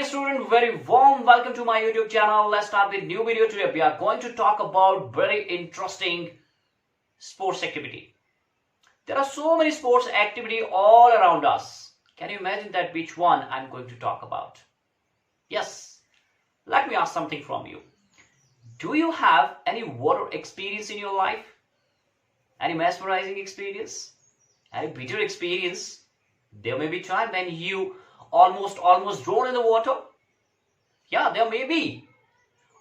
dear student, very warm welcome to my YouTube channel. Let's start with new video today. We are going to talk about very interesting sports activity. There are so many sports activity all around us. Can you imagine that which one I'm going to talk about? Yes, let me ask something from you. Do you have any water experience in your life? Any mesmerizing experience? Any bitter experience? There may be time when you almost drown in the water. Yeah, there may be.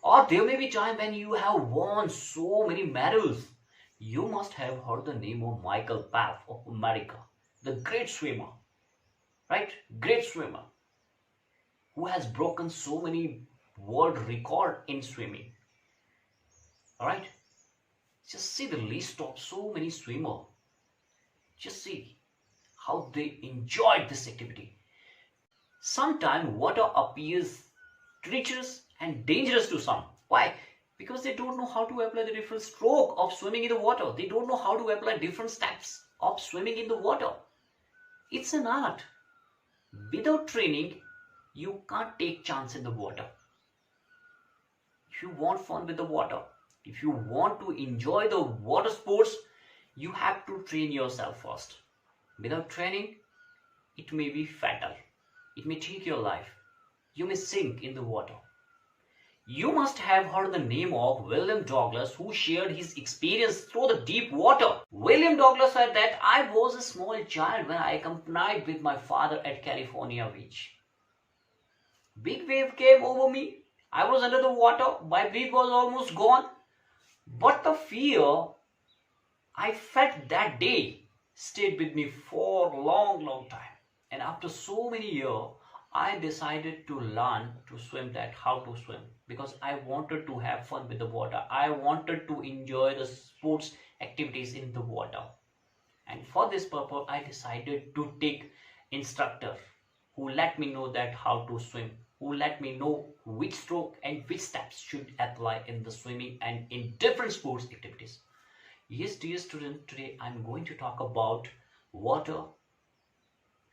Or there may be time when you have won so many medals. You must have heard the name of Michael Phelps of America, the great swimmer, right? Great swimmer who has broken so many world record in swimming. All right, just see the list of so many swimmers. Just see how they enjoyed this activity. Sometimes water appears treacherous and dangerous to some. Why? Because they don't know how to apply the different stroke of swimming in the water. They don't know how to apply different steps of swimming in the water. It's an art. Without training, you can't take chance in the water. If you want fun with the water, if you want to enjoy the water sports, you have to train yourself first. Without training, it may be fatal. It may take your life. You may sink in the water. You must have heard the name of William Douglas, who shared his experience through the deep water. William Douglas said that I was a small child when I accompanied with my father at California beach. Big wave came over me. I was under the water. My breath was almost gone. But the fear I felt that day stayed with me for a long time. And after so many years, I decided to learn to swim, how to swim, because I wanted to have fun with the water. I wanted to enjoy the sports activities in the water. And for this purpose, I decided to take instructor who let me know that how to swim, who let me know which stroke and which steps should apply in the swimming and in different sports activities. Yes, dear student, today I'm going to talk about water,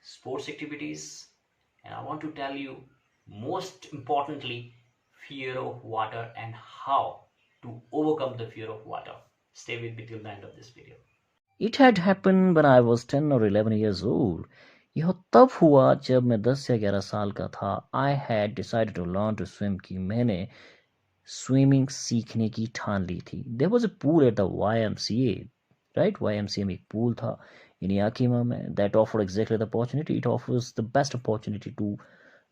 sports activities, and I want to tell you most importantly fear of water and how to overcome the fear of water. Stay with me till the end of this video. It had happened when I was 10 or 11 years old. यह तब हुआ जब मैं 10 या 11 साल का था. I had decided to learn to swim कि मैंने स्विमिंग सीखने की ठान ली थी. There was a pool at the YMCA, right? YMCA में एक pool था in Yakima में that offered exactly the opportunity. It offers the best opportunity to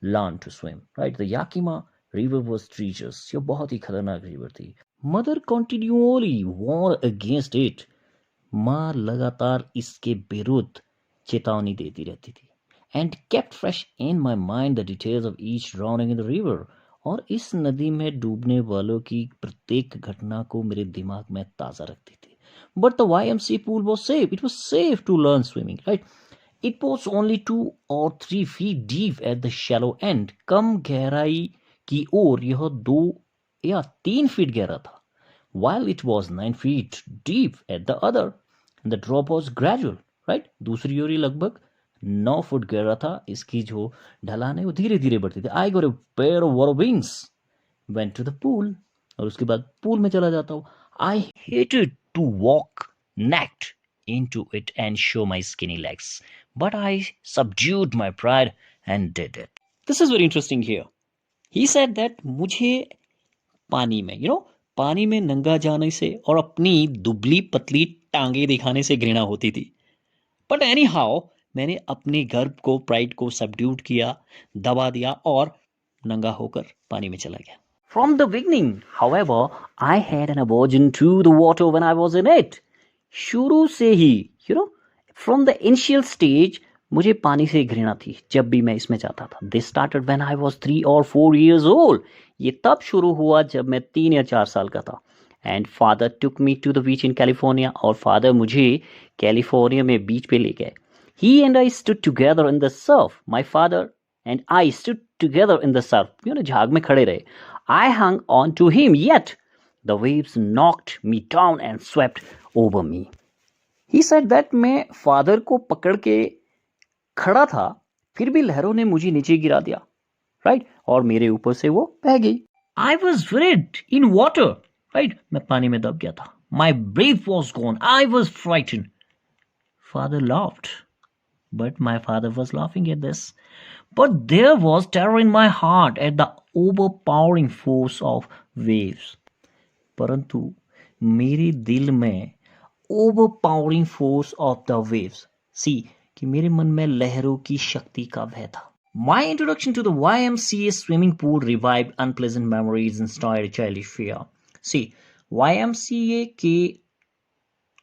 learn to swim, right? The Yakima river was treacherous. यह बहुत ही खतरनाक river थी. Mother continually warned against it. माँ लगातार इसके विरुद्ध चेतावनी देती रहती थी. And kept fresh in my mind the details of each drowning in the river. और इस नदी में डूबने वालों की प्रत्येक घटना को मेरे दिमाग में ताज़ा रखती थी. But the YMCA pool was safe. It was safe to learn swimming, right? It was only 2 or 3 feet deep at the shallow end. कम गहराई की ओर यह 2 या 3 फीट गहरा था. While it was 9 feet deep at the other. The drop was gradual, right? दूसरी ओर लगभग 9 foot गहरा था. इसकी जो ढलान है वो धीरे धीरे बढ़ती थी. I got a pair of water wings, went to the pool, और उसके बाद पूल में चला जाता हूँ. I hated to walk naked into it and show my skinny legs, but I subdued my pride and did it. This is very interesting here. He said that मुझे पानी में, पानी में नंगा जाने से और अपनी दुबली पतली टांगे दिखाने से घृणा होती थी. बट एनी हाउ मैंने अपने गर्व को, प्राइड को सबड्यूट किया, दबा दिया और नंगा होकर पानी में चला गया. From the beginning, however, I had an aversion to the water when I was in it. शुरू से ही, from the initial stage, मुझे पानी से घृणा थी जब भी मैं इसमें जाता था. This started when I was 3 or 4 years old. ये तब शुरू हुआ जब मैं 3 या 4 साल का था. And father took me to the beach in California. और father मुझे कैलिफोर्निया में बीच पे ले गए. He and I stood together in the surf. My father and I stood together in the surf. झाग में खड़े रहे. I hung on to him, yet the waves knocked me down and swept over me. He said that मैं father को पकड़ के खड़ा था, फिर भी लहरों ने मुझे नीचे गिरा दिया. राइट, और मेरे ऊपर से वो बह गई। I was wet in water, right, मैं पानी में दब गया था। My breath was gone, I was frightened. Father laughed, but my father was laughing at this. But there was terror in my heart at the overpowering force of waves. परंतु मेरे दिल में overpowering force of the waves, सी, कि मेरे मन में लहरों की शक्ति का भय था। My introduction to the YMCA swimming pool revived unpleasant memories and started childish fear. See, YMCA के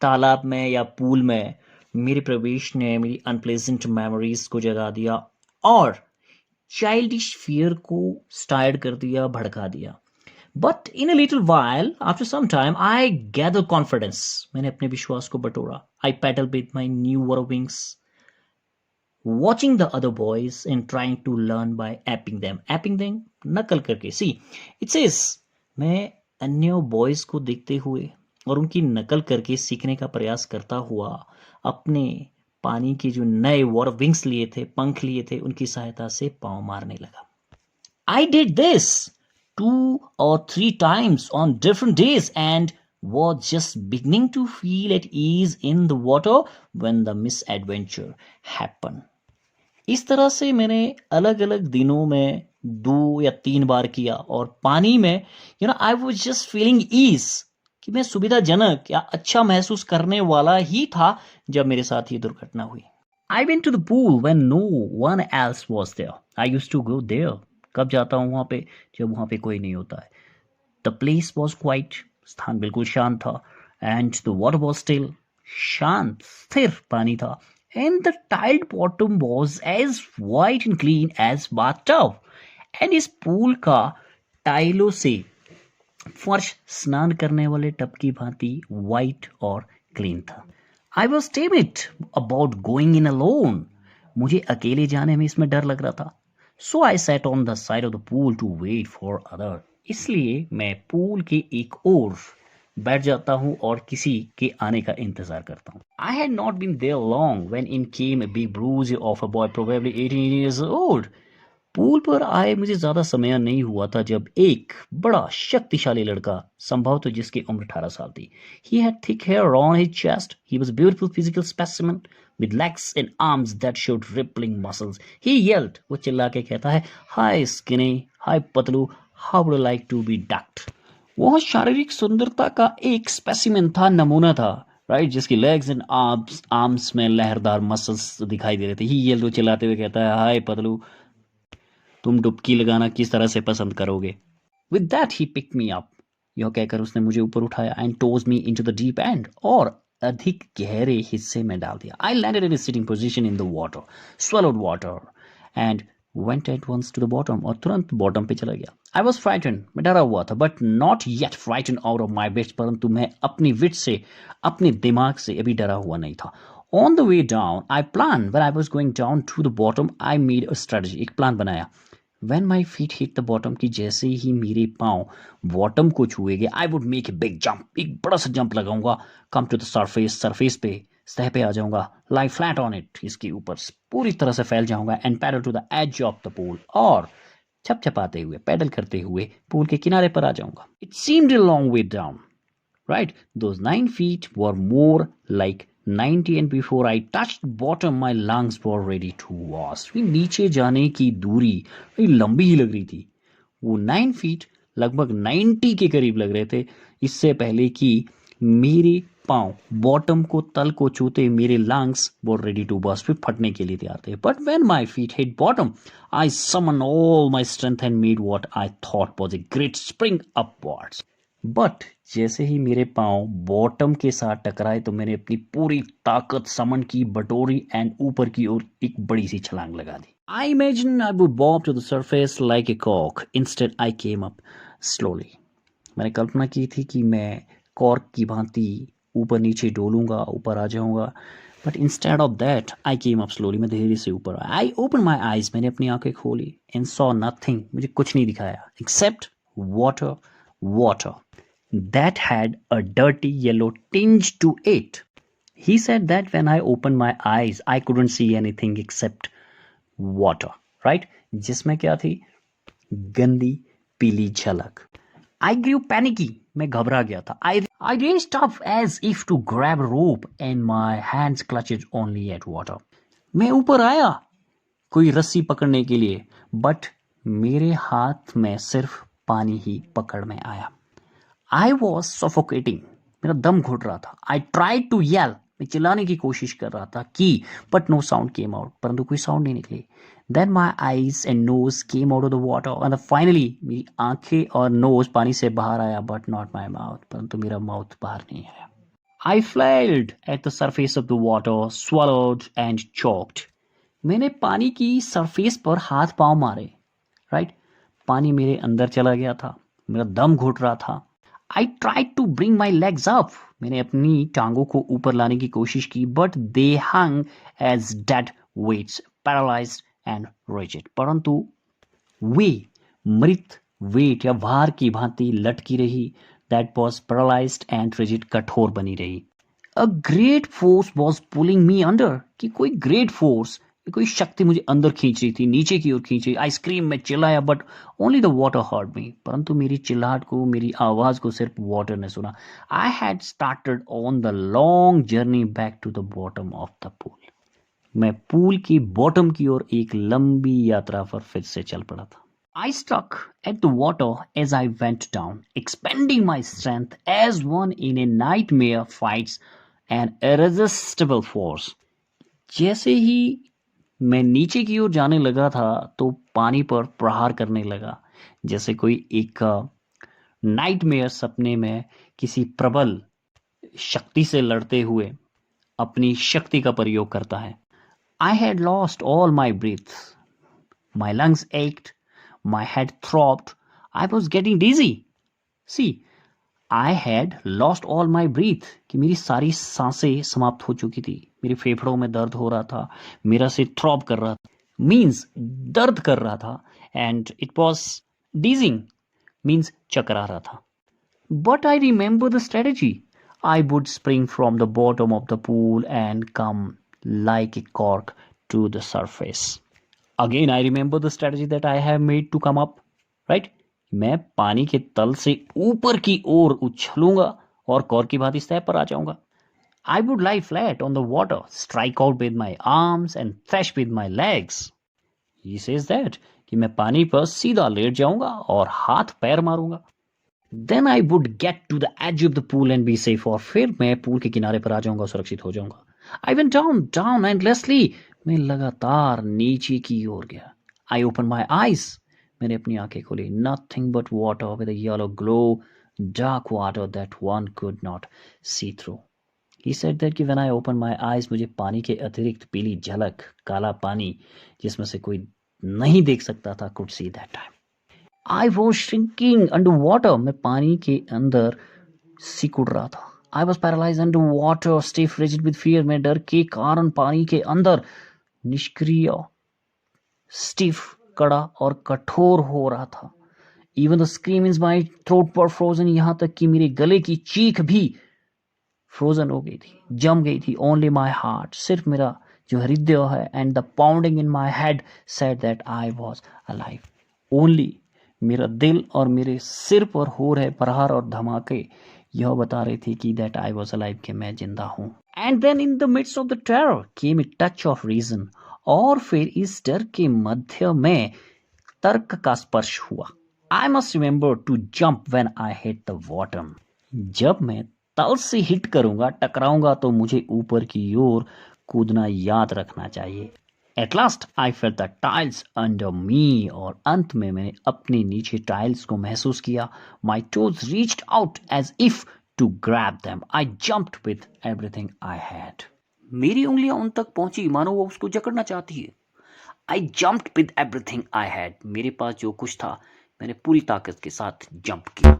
तालाब में या पूल में मेरे प्रवेश ने मेरी अनप्लेजेंट मेमोरीज को जगा दिया और चाइल्डिश फियर को स्टार्ट कर दिया, भड़का दिया। But in a little while after some time I gather confidence, मैंने अपने विश्वास को बटोरा। I paddle with my new were wings, watching the other boys and trying to learn by apping them, नकल करके। सी, इट सेज, मैं अन्य boys को देखते हुए और उनकी नकल करके सीखने का प्रयास करता हुआ अपने पानी के जो नए वॉर विंग्स लिए थे, पंख लिए थे, उनकी सहायता से पांव मारने लगा। I did this 2 or 3 times on different days and was just beginning to feel at ease in the water when the misadventure happened. इस तरह से मैंने अलग अलग दिनों में 2 या 3 बार किया और पानी में I was just feeling ease, कि मैं सुविधाजनक या अच्छा महसूस करने वाला ही था जब मेरे साथ ये दुर्घटना हुई। I went to the pool when no one else was there. I used to go there, कब जाता हूँ वहां पे, जब वहां पे कोई नहीं होता है। द प्लेस वॉज क्वाइट, स्थान बिल्कुल शांत था। And the water was still, शांत स्थिर पानी था। And the tiled bottom was as white and clean as bathtub. And इस पूल का टाइलों से फर्श स्नान करने वाले टब की भांति व्हाइट और क्लीन था। I was timid about going in alone. मुझे अकेले जाने में इसमें डर लग रहा था। So I sat on the side of the pool to wait for other. इसलिए मैं पूल के एक ओर बैठ जाता हूँ और किसी के आने का इंतजार करता हूँ। I had not been there long when in came a big bruise of a boy probably 18 years old. Pool पर आए मुझे ज्यादा समय नहीं हुआ था जब एक बड़ा शक्तिशाली लड़का, संभवतः जिसकी उम्र 18 साल थी। He had thick hair on his chest. He was a beautiful physical specimen with legs and arms that showed rippling muscles. He yelled, वो चिल्ला के कहता है, Hi skinny, hi Patlu, how would you like to be ducked? वह शारीरिक सुंदरता का एक स्पेसिमेन था, नमूना था, राइट, जिसकी लेग्स एंड आर्म्स में लहरदार मसल्स दिखाई दे रहे थे। ही ये चिल्लाते हुए कहता है, हाय पतलू, तुम डुबकी लगाना किस तरह से पसंद करोगे? With that he pick me up, यह कहकर उसने मुझे ऊपर उठाया, and tossed me into the deep end, और अधिक गहरे हिस्से में डाल दिया। I landed in sitting position in the water, swallowed water and went at once to the bottom, और तुरंत बॉटम पे चला गया। I was frightened, मैं डरा हुआ था, but not yet frightened out of my wits, परंतु मैं अपनी विट से, अपने दिमाग से अभी डरा हुआ नहीं था। On the way down, I planned, when I was going down to the bottom, I made a strategy, एक प्लान बनाया। When my feet hit the bottom, कि जैसे ही मेरे पाँव बॉटम को छुएंगे, I would make a big jump, एक बड़ा सा जंप लगाऊंगा, come to the surface, surface पे, सतह पे आ जाऊंगा, lie flat on it, इसके ऊपर पूरी तरह से फैल जाऊंगा, and paddle to the edge of the pool, और छपछपाते हुए, पैडल करते हुए पूल के किनारे पर आ जाऊंगा। It seemed a long way down, right? Those 9 feet were more like 90, and before I touched bottom, my lungs were ready to burst. नीचे जाने की दूरी बड़ी लंबी ही लग रही थी। वो 9 फीट लगभग 90 के करीब लग रहे थे, इससे पहले कि मेरे पाँव बॉटम को, तल को छूते मेरे lungs were ready to burst, फिर फटने के लिए तैयार थे। But when my feet hit bottom, I summoned all my strength and made what I thought was a great spring upwards. But जैसे ही मेरे पाँव बॉटम के साथ टकराए तो मैंने अपनी पूरी ताकत समन की, बटोरी एंड ऊपर की ओर एक बड़ी सी छलांग लगा दी। I imagined I would bob to the surface like a cork. Instead, I came up slowly. मैंने कल्पना की थी कि मैं कॉर्क की भांति ऊपर नीचे डोलूंगा, ऊपर आ जाऊंगा। But instead of that, I came up slowly. मैं धीरे से ऊपर आया। I opened my eyes. मैंने अपनी आंखें खोली and saw nothing. मुझे कुछ नहीं दिखाया except water, water that had a dirty yellow tinge to it. He said that when I opened my eyes, I couldn't see anything except water, right? जिसमें क्या थी? गंदी पीली झलक। I grew panicky. मैं घबरा गया था. I raced up as if to grab a rope and my hands clutched only at water. मैं ऊपर आया कोई रस्सी पकड़ने के लिए, बट मेरे हाथ में सिर्फ पानी ही पकड़ में आया. I was suffocating. मेरा दम घुट रहा था. I tried to yell. मैं चिल्लाने की कोशिश कर रहा था कि but no sound came out. परंतु कोई साउंड नहीं निकली. Then my eyes and nose came out of the water and finally मेरी आंखें और नोज पानी से बाहर आया but not my mouth. परंतु मेरा माउथ बाहर नहीं आया. I flailed at the surface of the water, swallowed and choked. मैंने पानी की सरफेस पर हाथ पांव मारे. राइट पानी मेरे अंदर चला गया था. मेरा दम घुट रहा था. I tried to bring my legs up. मैंने अपनी टांगों को ऊपर लाने की कोशिश की, but they hung as dead weights, paralyzed and rigid. परंतु वे मृत वेट या भार की भांति लटकी रही. That was paralyzed and rigid, कठोर बनी रही. A great force was pulling me under. कि कोई great force, कोई शक्ति मुझे अंदर खींच रही थी, नीचे की ओर खींच रही. आई स्क्रीम, मैं चिल्लाया, but only the water heard me. परंतु मेरी चिल्लाहट को, मेरी आवाज को सिर्फ वाटर ने सुना. I had started on the long journey back to the bottom of the pool. मैं पूल की बॉटम की ओर एक लंबी यात्रा पर फिर से चल पड़ा था. I struck at the water as I went down, expending my strength as one in a nightmare fights an irresistible force. जैसे ही मैं नीचे की ओर जाने लगा था तो पानी पर प्रहार करने लगा, जैसे कोई एक नाइटमेयर सपने में किसी प्रबल शक्ति से लड़ते हुए अपनी शक्ति का प्रयोग करता है. I had lost all my breath. My lungs ached. My head throbbed. I was getting dizzy. See, I had lost all my breath. कि मेरी सारी सांसें समाप्त हो चुकी थी. मेरे फेफड़ों में दर्द हो रहा था. मेरा सिर थ्रॉब कर रहा था. मीन्स दर्द कर रहा था. And it was dizzying. Means चकरा रहा था. But I remember the strategy. I would spring from the bottom of the pool and come like a cork to the surface. Again, I remember the strategy that I have made to come up. Right? मैं पानी के तल से ऊपर की ओर उछलूंगा और cork की भांति सतह पर आ जाऊंगा. I would lie flat on the water, strike out with my arms and thrash with my legs. He says that कि मैं पानी पर सीधा लेट जाऊंगा और हाथ पैर मारूंगा. Then I would get to the edge of the pool and be safe. और फिर मैं पूल के किनारे पर आ जाऊंगा, सुरक्षित हो जाऊंगा. I went down endlessly. मैं लगातार नीचे की ओर गया. I opened my eyes. मैंने अपनी आंखें खोली. Nothing but water with a yellow glow, dark water that one could not see through. He said that कि when I opened my eyes, मुझे पानी के अतिरिक्त पीली झलक, काला पानी जिसमें से कोई नहीं देख सकता था, could see that time. I was shrinking under water. मैं पानी के अंदर सिकुड़ रहा था. I was paralyzed under water, stiff, rigid with fear. मैं डर के कारण पानी के अंदर निष्क्रिय, stiff, कड़ा और कठोर हो रहा था. Even the scream in my throat were frozen. यहाँ तक कि मेरे गले की चीख भी फ्रोजन हो गई थी, जम गई थी. Only my heart, सिर्फ मेरा जो हृदय है, and the pounding in my head said that I was alive. Only मेरा दिल और मेरे सिर पर हो रहे प्रहार और धमाके यह बता रही थी कि that I was alive, कि मैं जिंदा हूं. And then in the midst of the terror came a touch of reason. और फिर इस डर के मध्य में तर्क का स्पर्श हुआ. I must remember to jump when I hit the bottom. जब मैं तल से हिट करूंगा, टकराऊंगा, तो मुझे ऊपर की ओर कूदना याद रखना चाहिए. At last I felt the tiles under me. और अंत में मैंने अपने नीचे टाइल्स को महसूस किया. My toes reached out as if to grab them. I jumped with everything I had. मेरी उंगलियां उन तक पहुंची मानो वो उसको जकड़ना चाहती है. I jumped with everything I had. मेरे पास जो कुछ था मैंने पूरी ताकत के साथ जंप किया.